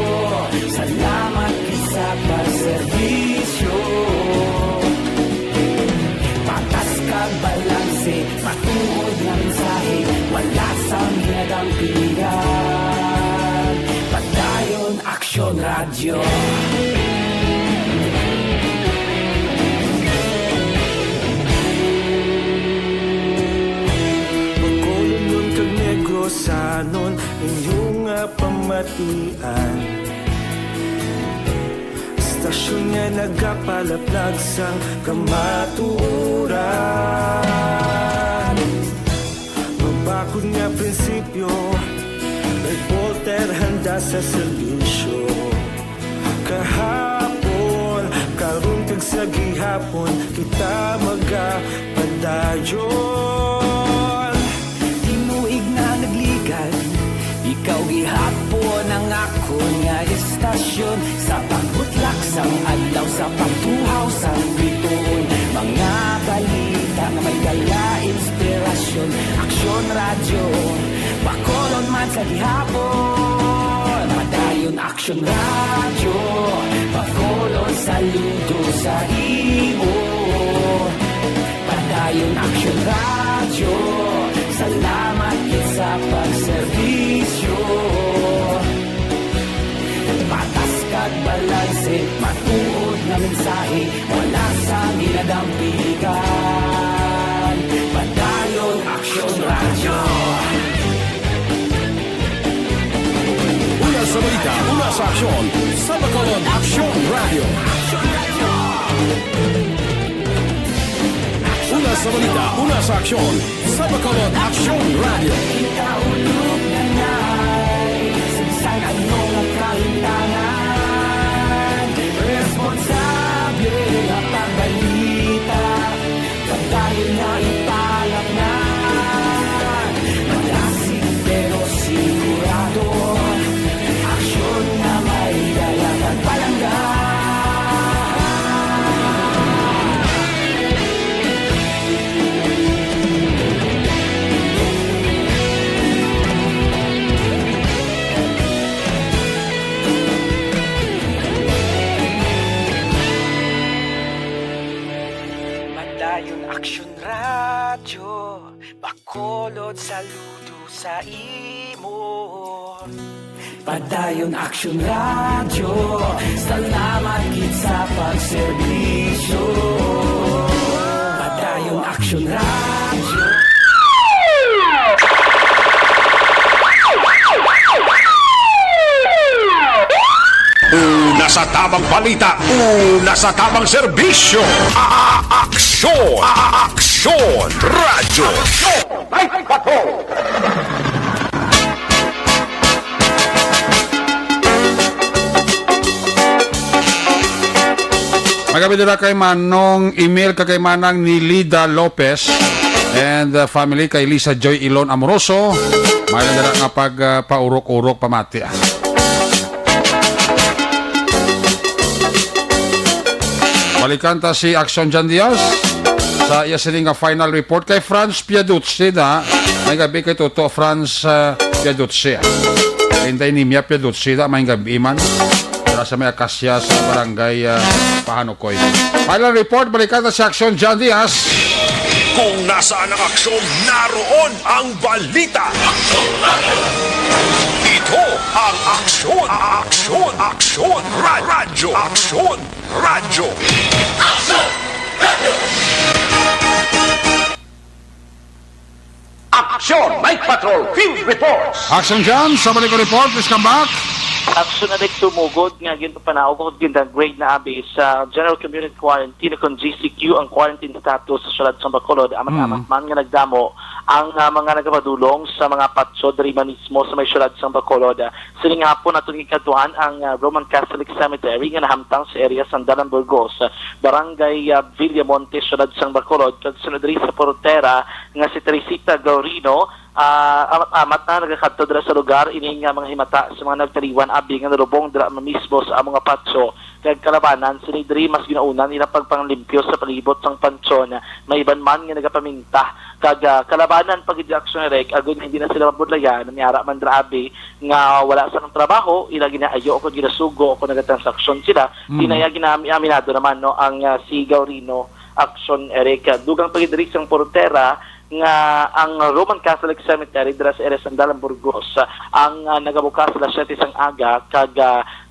salamat sa pagserbisyo. Patas kag balanse, matuod na mensahe, wala sang hinadampingan. Padayon aksyon radyo. Bakolod nun kag Negrosanon, inyong nga pamatian. Stasyon nga nagapalaplag sang kamatuuran. Mabakod nga prinsipyo, reporter handa sa serbisyo. Kahapon, karong kag sa gihapon, kita magapadayon. Tinuig na nagligan, ikaw gihapon ang ako nga istasyon. Sa pagbutlak sang adlaw, sa pagtuhaw sang biton, mga balita nga may dala inspirasyon. Aksyon radyo, bakolon man sa gihapon. Padayon aksyon radyo, bakolon saludo sa imo. Padayon aksyon radyo, salamat sa pagserbisyo. Patas kag balanse, matuod na mensahe, wala sa ginadampigan. Padayon aksyon radyo. Una sa balita, una sa aksyon, sa Bacolod Aksyon Radio. Una sa balita, una sa aksyon, sa Bacolod Aksyon Radio. Ikaulog na na'y sinsang anong ang kahintangan. Responsable at pagbalita, pagdayon na ipalap na. Malasig pero sigurado, aksyon na may dalagang palangga. Padayon aksyon radyo, bakolod saludo sa imo. Padayon aksyon radyo, salamat gid sa pagserbisyo. Padayon aksyon radyo. Una sa tamang balita, una sa tamang serbisyo. Aksyon! Aksyon! Radyo! Night Patrol! Magabi nila kay Manong email kay Manang ni Lida Lopez and family kay Lisa Joy Ilon Amoroso. Magabi nila nga pag paurok-urok pamati. Balikan ta si Action Jan Diaz sa iya sining nga final report kay Franz Piaduzzi na may gabi kay Toto Franz Piaduzzi. Hintay ni Mia Piaduzzi na may gabi man sa may akasya sa barangay Pahanukoy. Final report, balikan ta si Action Jan Diaz. Kung nasaan ang aksyon, naroon ang balita. Ito ang aksyon, aksyon, aksyon, radyo, aksyon, radyo. Aksyon! Action! Night Patrol Field Reports! Action dyan, sa balik ko report, please come back. Action na tumugod nga ginto panawag ginta grade na abi sa General Community Quarantine kung GCQ ang quarantine status sa syudad sa Bacolod. Amat-amat man nga nagdamo ang mga nagapadulong sa mga patso diri man mismo sa may syudad sa Bacolod. Sining hapon atong ikatuan ang Roman Catholic Cemetery nga nahamtang sa area Sandalan, Burgos, Barangay Villamonte, syudad sa Bacolod. Kag sunod diri sa portera nga si Teresita Gaurino, amat na nagakadto dira sa lugar ini nga mga himata sa mga nagtaliwan abi nga narubong dira mismo sa mga patso kag kalabanan sila diri mas ginaunan ila pagpanglimpyo sa palibot sang pansyon may iban man nga nagapaminta kag kalabanan pag action rek agon hindi na sila mabudlayan niara man dira abi nga wala sa ng trabaho ila ginaayo ko ginasugo ko nagatransaksyon sila dinaya ginaaminado naman no ang si Gaurino action ereka dugang pag diri sang portera nga ang Roman Catholic Cemetery dira sa area Sandalan, Burgos ang nagabukas sila 7 sang aga kag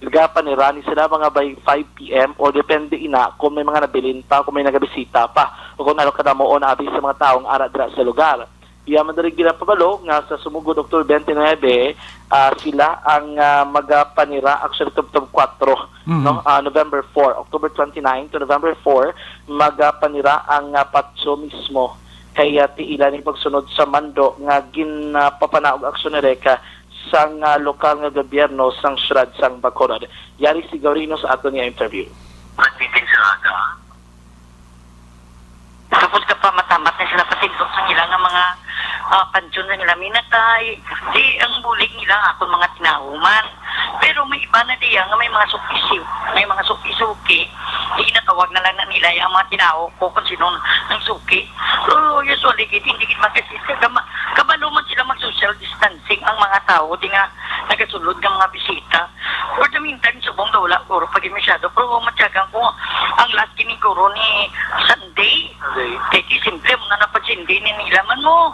gapan ni Rani sila mga by 5 PM o depende ina kung may mga nabilin pa kung may nagabisita pa o kung ano kadamoon abi sa mga taong ara dira sa lugar. Iya madalig ginapabalo nga sa sumugod October 29 sila ang magapanira actually October 4 no November 4 October 29 to November 4 magapanira ang patso mismo kaya tiila ni pagsunod sa mando nga ginpapanaog aksyon reka sang lokal nga gobyerno sang syudad sang Bacolod. Yari si Gaurino sa ato niya interview. Magbitin sa aga. Tapos ka pa matamat na sila patindok sa nila nga mga pansyon na nila minatay. Di ang bulig nila ako mga tinauman. Pero may iba na diya nga may mga sukisiw, may mga suki-suki. Inatawag na lang na nila yung mga tinao ko kung sino ng suki. Pero usually, hindi magkasita. Kabalo man sila mag-social distancing ang mga tao. Di nga nagasulod ng mga bisita. For the meantime, subong daw wala kuro pag masyado. Pero matyagang ko, ang last kini kuro ni Sunday. Kaya simple mo na napagsindi ni nilaman mo.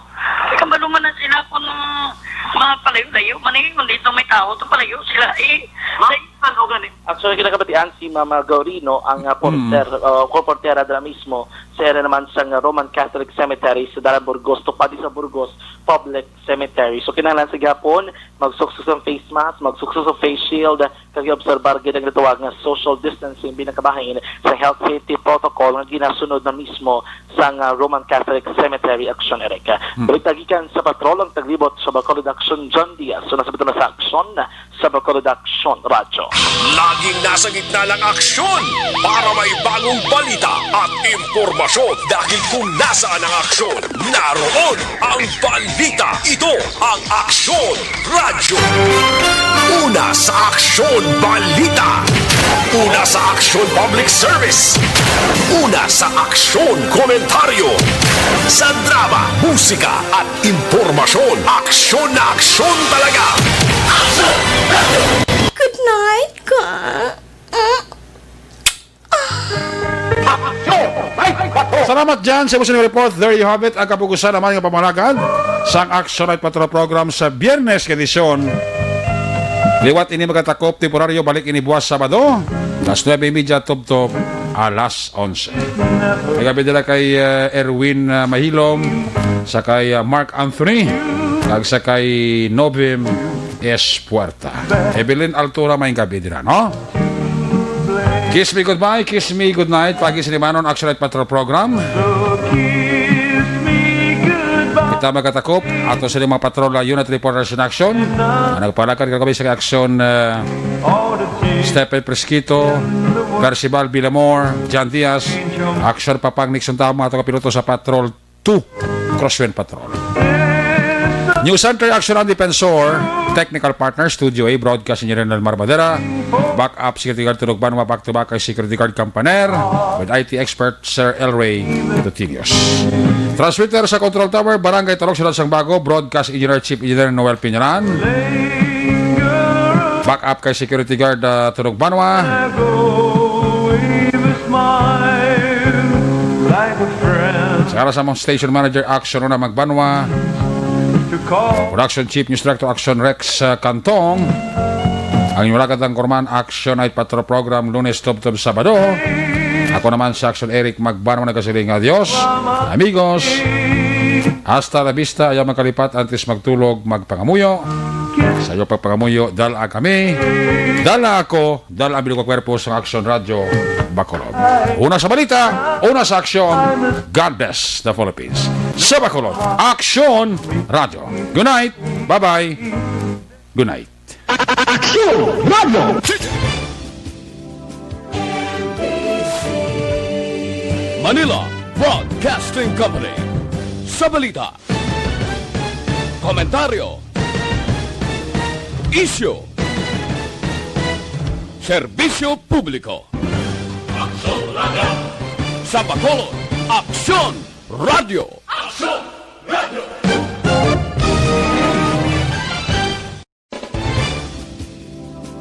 Kabalo man na sila kung mga palayo-layo. Manay, kung dito may tao, ito palayo sila. Actually, kinakabatian si Mama Gaurino ang portera dala mismo sa area naman sa Roman Catholic Cemetery sa Dalan, Burgos, Tupadi sa Burgos Public Cemetery. So kinahanglan sa gapon magsuksos ang face mask, magsuksos ang face shield, kag obserbar gid ang gitawag nga social distancing binakabahin sa health safety protocol nga ginasunod na mismo sa Roman Catholic Cemetery action ereka. Balik sa patrol ang taglibot sa Bacolod Action John Diaz. So nasa na sa action sa Bacolod Action Radyo. Laging nasa gitna ng aksyon para may bagong balita at impormasyon dahil kung nasaan ang aksyon, naroon ang balita. Ito ang Aksyon Radyo. Una sa Aksyon Balita. Una sa Aksyon Public Service. Una sa Aksyon Komentaryo. Sa drama, musika at impormasyon, aksyon na aksyon talaga. Aksyon Radyo. Good night, ka. Salamat dyan sa Busan Report. There you have it. Ang kapugusan naman ng pamalagan sa Action Night Patrol program sa Biyernes edisyon. Liwat ini magatakop temporaryo balik ini buwas Sabado. Las 9:30 tub-tub alas 11. Nagabi nila kay Erwin Mahilom, sa kay Mark Anthony, kag sa kay Novim S. Puerta. Evelyn Altura may gabi nila, no? Kiss me goodbye, kiss me good night. Pagi sinimanon Action Night Patrol program. Kita magatakop ato sa mga patrol unit reporters in action. Nagpalakad kagabi sa action Stephen Presquito, Percival Villamor, John Diaz, Action Papang Nixon Tama ato kapiloto sa Patrol 2 Crosswind Patrol. News Center Action and Defensor, Technical Partner, Studio A, Broadcast Engineer Nelmar Madera, Backup Security Guard Tunog Banwa, back-to-back kay Security Guard Campaner, with IT Expert Sir Elray Tutilios. Transmitter sa Control Tower, Barangay Talok, Sulat Sang Bago, Broadcast Engineer Chief Engineer Noel Piñaran, backup kay Security Guard Tunog Banwa, sa sa mga Station Manager Action na Magbanwa, Production Chief News Director Action Rex Cantong, ang inyong ng Korman Action Night Patrol Program Lunes Tub-Tub Sabado. Ako naman sa Action Eric Magbanwa nagkasiling adios, amigos. Hasta la vista, ayaw magkalipat antes magtulog, magpangamuyo. Sa iyo pagpangamuyo, dala kami, dala ako, dala ang bilog kwerpo sa Action Radio Bacolod. Una sa balita, una sa aksyon, God bless the Philippines. Sa Bacolod, Action Radio. Good night, bye-bye, good night. Action Radio! Manila Broadcasting Company. Sa balita, komentaryo, isyu, serbisyo publiko. Sa Bacolod, Aksyon Radio.